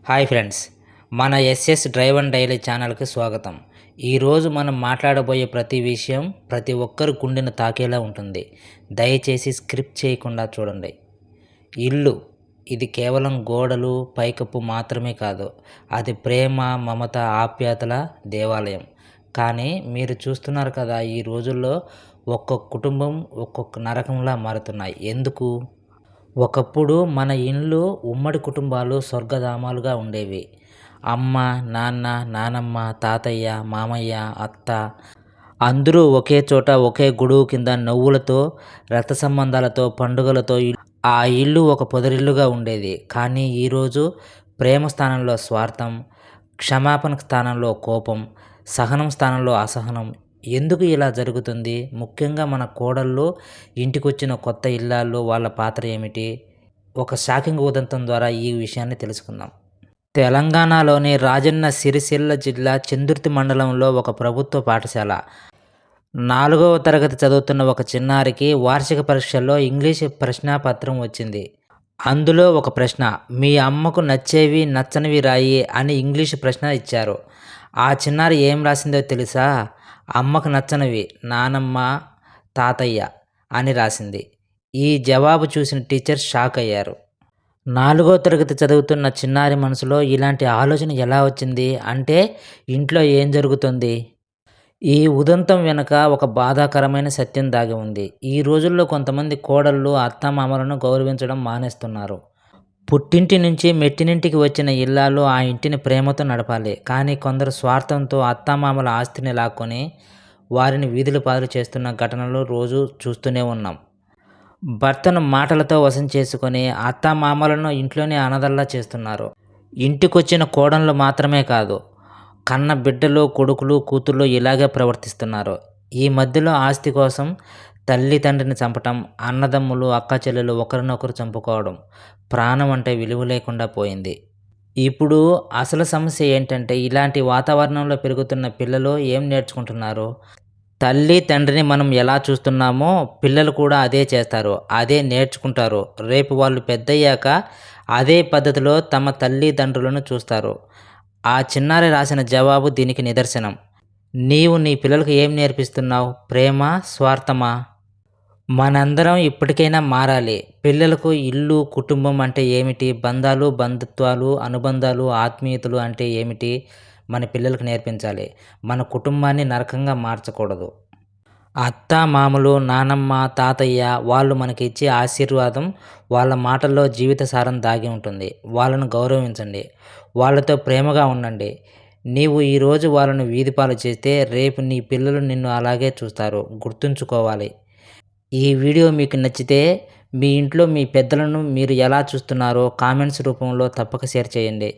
Hi friends, మన SS drive and daily ఛానల్కి స్వాగతం. ఈరోజు మనం మాట్లాడబోయే ప్రతి విషయం ప్రతి ఒక్కరు గుండెను తాకేలా ఉంటుంది. దయచేసి స్క్రిప్ట్ చేయకుండా చూడండి. ఇల్లు ఇది కేవలం గోడలు పైకప్పు మాత్రమే కాదు, అది ప్రేమ మమత ఆప్యాయతల దేవాలయం. కానీ మీరు చూస్తున్నారు కదా, ఈ రోజుల్లో ఒక్కొక్క కుటుంబం ఒక్కొక్క నరకంలా మారుతున్నాయి. ఎందుకు? ఒకప్పుడు మన ఇండ్లు ఉమ్మడి కుటుంబాలు స్వర్గధామాలుగా ఉండేవి. అమ్మ, నాన్న, నానమ్మ, తాతయ్య, మామయ్య, అత్త అందరూ ఒకే చోట ఒకే గొడుగు కింద నవ్వులతో, రక్త సంబంధాలతో, పండుగలతో ఆ ఇల్లు ఒక పొదరిల్లుగా ఉండేది. కానీ ఈరోజు ప్రేమ స్థానంలో స్వార్థం, క్షమాపణ స్థానంలో కోపం, సహనం స్థానంలో అసహనం. ఎందుకు ఇలా జరుగుతుంది? ముఖ్యంగా మన కోడళ్ళు, ఇంటికొచ్చిన కొత్త ఇల్లాలు, వాళ్ళ పాత్ర ఏమిటి? ఒక షాకింగ్ ఉదంతం ద్వారా ఈ విషయాన్ని తెలుసుకుందాం. తెలంగాణలోని రాజన్న సిరిసిల్ల జిల్లా చందుర్తి మండలంలో ఒక ప్రభుత్వ పాఠశాల. 4వ తరగతి చదువుతున్న ఒక చిన్నారికి వార్షిక పరీక్షల్లో ఇంగ్లీష్ ప్రశ్నాపత్రం వచ్చింది. అందులో ఒక ప్రశ్న, మీ అమ్మకు నచ్చేవి నచ్చనివి రాయి అని ఇంగ్లీష్ ప్రశ్న ఇచ్చారు. ఆ చిన్నారి ఏం రాసిందో తెలుసా? అమ్మకు నచ్చనివి నానమ్మ, తాతయ్య అని రాసింది. ఈ జవాబు చూసిన టీచర్ షాక్ అయ్యారు. 4వ తరగతి చదువుతున్న చిన్నారి మనసులో ఇలాంటి ఆలోచన ఎలా వచ్చింది అంటే, ఇంట్లో ఏం జరుగుతుంది? ఈ ఉదంతం వెనుక ఒక బాధాకరమైన సత్యం దాగి ఉంది. ఈ రోజుల్లో కొంతమంది కోడళ్ళు అత్తామామలను గౌరవించడం మానేస్తున్నారు. పుట్టింటి నుంచి మెట్టినింటికి వచ్చిన ఇల్లాలు ఆ ఇంటిని ప్రేమతో నడపాలి. కానీ కొందరు స్వార్థంతో అత్తామామల ఆస్తిని లాక్కొని వారిని వీధుల పాలు చేస్తున్న ఘటనలు రోజు చూస్తూనే ఉన్నాం. భర్తను మాటలతో వశం చేసుకొని అత్తామామలను ఇంట్లోనే అనాథల్లా చేస్తున్నారు. ఇంటికొచ్చిన కోడళ్ళు మాత్రమే కాదు, కన్న బిడ్డలు, కొడుకులు, కూతుళ్ళు ఇలాగే ప్రవర్తిస్తున్నారు. ఈ మధ్యలో ఆస్తి కోసం తల్లి తండ్రిని చంపటం, అన్నదమ్ములు అక్కాచెల్లెలు ఒకరినొకరు చంపుకోవడం, ప్రాణం అంటే విలువ లేకుండా పోయింది. ఇప్పుడు అసలు సమస్య ఏంటంటే, ఇలాంటి వాతావరణంలో పెరుగుతున్న పిల్లలు ఏం నేర్చుకుంటున్నారు? తల్లి తండ్రిని మనం ఎలా చూస్తున్నామో పిల్లలు కూడా అదే చేస్తారు, అదే నేర్చుకుంటారు. రేపు వాళ్ళు పెద్దయ్యాక అదే పద్ధతిలో తమ తల్లిదండ్రులను చూస్తారు. ఆ చిన్నారి రాసిన జవాబు దీనికి నిదర్శనం. నీవు నీ పిల్లలకు ఏం నేర్పిస్తున్నావు? ప్రేమ, స్వార్థమా? మనందరం ఇప్పటికైనా మారాలి. పిల్లలకు ఇల్లు, కుటుంబం అంటే ఏమిటి, బంధాలు, బంధుత్వాలు, అనుబంధాలు, ఆత్మీయతలు అంటే ఏమిటి మన పిల్లలకు నేర్పించాలి. మన కుటుంబాన్ని నరకంగా మార్చకూడదు. అత్త మామలు, నానమ్మ, తాతయ్య వాళ్ళు మనకి ఇచ్చే ఆశీర్వాదం, వాళ్ళ మాటల్లో జీవిత సారం దాగి ఉంటుంది. వాళ్ళను గౌరవించండి, వాళ్ళతో ప్రేమగా ఉండండి. నీవు ఈరోజు వాళ్ళను వీధిపాలు చేస్తే రేపు నీ పిల్లలు నిన్ను అలాగే చూస్తారు. గుర్తుంచుకోవాలి. ఈ వీడియో మీకు నచ్చితే మీ ఇంట్లో మీ పెద్దలను మీరు ఎలా చూస్తున్నారో కామెంట్స్ రూపంలో తప్పక షేర్ చేయండి.